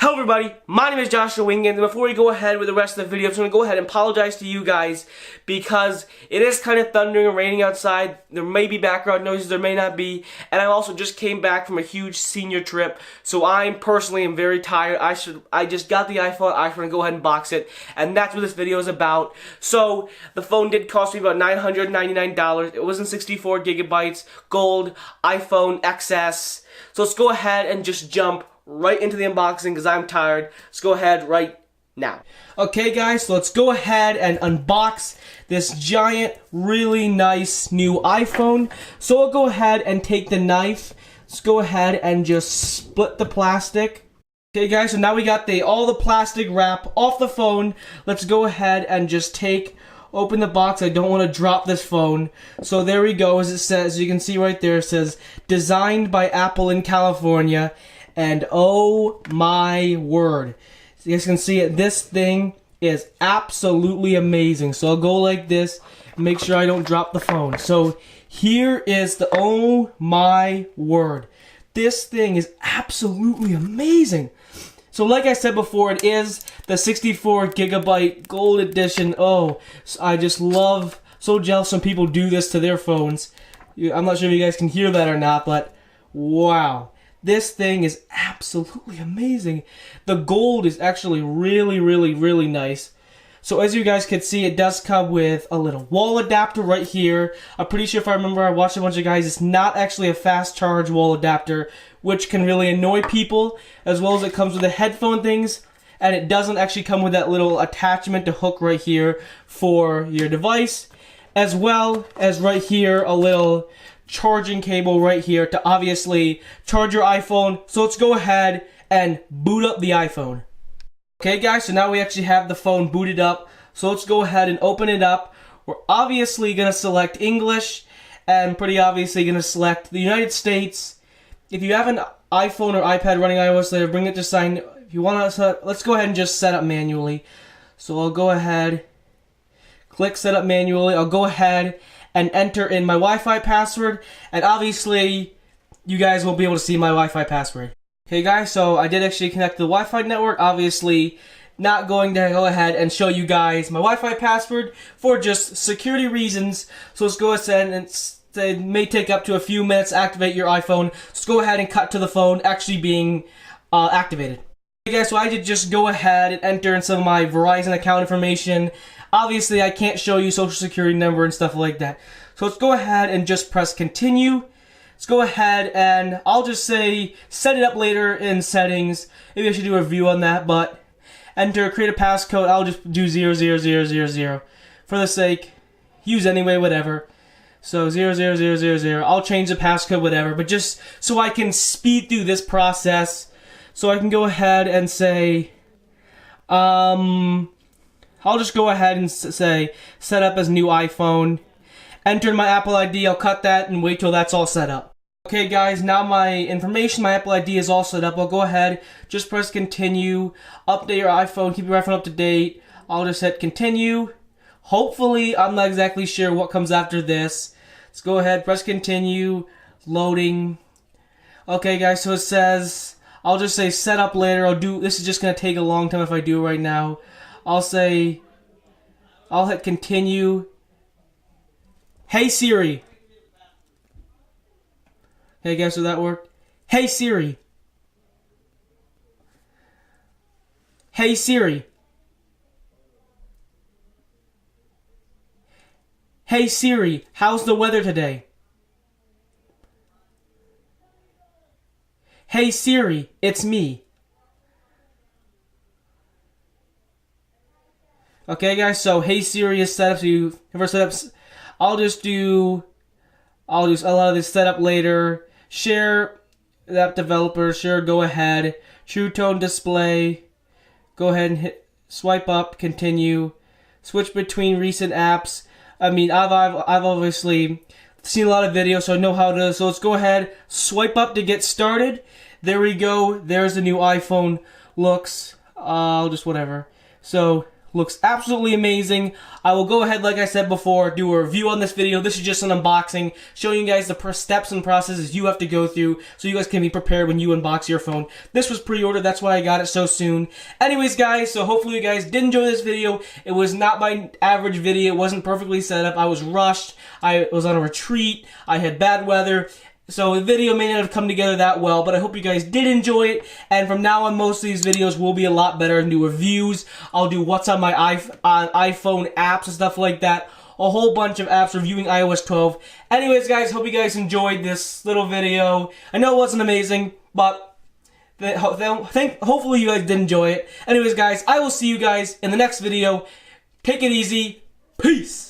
Hello everybody, my name is Joshua Winkens, and before we go ahead with the rest of the video, I'm just going to go ahead and apologize to you guys because it is kind of thundering and raining outside. There may be background noises, there may not be, and I also just came back from a huge senior trip, so I personally am very tired. I just got the iPhone, I'm going to go ahead and box it, and that's what this video is about. So, the phone did cost me about $999, it was in 64 gigabytes, gold, iPhone XS, so let's go ahead and just jump right into the unboxing because I'm tired. Let's go ahead right now. Okay guys, so let's go ahead and unbox this giant, really nice new iPhone. So I'll go ahead and take the knife. Let's go ahead and just split the plastic. Okay guys, so now we got all the plastic wrap off the phone. Let's go ahead and just open the box. I don't want to drop this phone. So there we go, as it says, you can see right there, it says, designed by Apple in California. And oh my word, you guys can see it, this thing is absolutely amazing. So I'll go like this, make sure I don't drop the phone. So here is oh my word, this thing is absolutely amazing. So like I said before, it is the 64 gigabyte gold edition. Oh, I just love, so jealous when people do this to their phones. I'm not sure if you guys can hear that or not, but wow. This thing is absolutely amazing. The gold is actually really nice. So as you guys can see, it does come with a little wall adapter right here. I'm pretty sure, if I remember, I watched a bunch of guys, it's not actually a fast charge wall adapter, which can really annoy people, as well as it comes with the headphone things, and it doesn't actually come with that little attachment to hook right here for your device, as well as right here a little charging cable right here to obviously charge your iPhone. So let's go ahead and boot up the iPhone. Okay guys, so now we actually have the phone booted up. So let's go ahead and open it up. We're obviously going to select English, and pretty obviously going to select the United States. If you have an iPhone or iPad running iOS later, bring it to sign. If you want to, let's go ahead and just set up manually. So I'll go ahead, click set up manually. I'll go ahead and enter in my Wi-Fi password, and obviously you guys won't be able to see my Wi-Fi password. Okay guys, so I did actually connect to the Wi-Fi network. Obviously not going to go ahead and show you guys my Wi-Fi password for just security reasons. So let's go ahead and it may take up to a few minutes to activate your iPhone. Let's go ahead and cut to the phone actually being activated. Okay guys, so I did just go ahead and enter in some of my Verizon account information. Obviously, I can't show you social security number and stuff like that. So let's go ahead and just press continue. Let's go ahead and I'll just say set it up later in settings. Maybe I should do a review on that, but enter, create a passcode. I'll just do 00000 for the sake. Use anyway, whatever. So 00000. I'll change the passcode, whatever. But just so I can speed through this process, so I can go ahead and say, I'll just go ahead and say, set up as new iPhone. Enter my Apple ID, I'll cut that and wait till that's all set up. Okay guys, now my information, my Apple ID is all set up. I'll go ahead, just press continue, update your iPhone, keep your iPhone up to date. I'll just hit continue. Hopefully, I'm not exactly sure what comes after this. Let's go ahead, press continue, loading. Okay guys, so it says, I'll just say set up later. This is just going to take a long time if I do it right now. I'll hit continue. Hey Siri. Okay guys, so that worked. Hey Siri. Hey Siri. Hey Siri, how's the weather today? Hey Siri, it's me. Okay guys, so Hey Siri is set up, so you never set up. I'll just allow this setup later. Share app developer, sure, go ahead. True tone display. Go ahead and hit swipe up, continue. Switch between recent apps. I mean, I've obviously seen a lot of videos, so I know how to. So let's go ahead, swipe up to get started. There we go. There's the new iPhone looks. I'll just whatever. So Looks absolutely amazing. I will go ahead, like I said before, do a review on this video. This is just an unboxing, showing you guys the steps and processes you have to go through so you guys can be prepared when you unbox your phone. This was pre-ordered, that's why I got it so soon. Anyways, guys, so hopefully you guys did enjoy this video. It was not my average video. It wasn't perfectly set up. I was rushed. I was on a retreat. I had bad weather. So the video may not have come together that well, but I hope you guys did enjoy it. And from now on, most of these videos will be a lot better and do reviews. I'll do what's on my iPhone apps and stuff like that. A whole bunch of apps reviewing iOS 12. Anyways, guys, hope you guys enjoyed this little video. I know it wasn't amazing, but hopefully you guys did enjoy it. Anyways, guys, I will see you guys in the next video. Take it easy. Peace.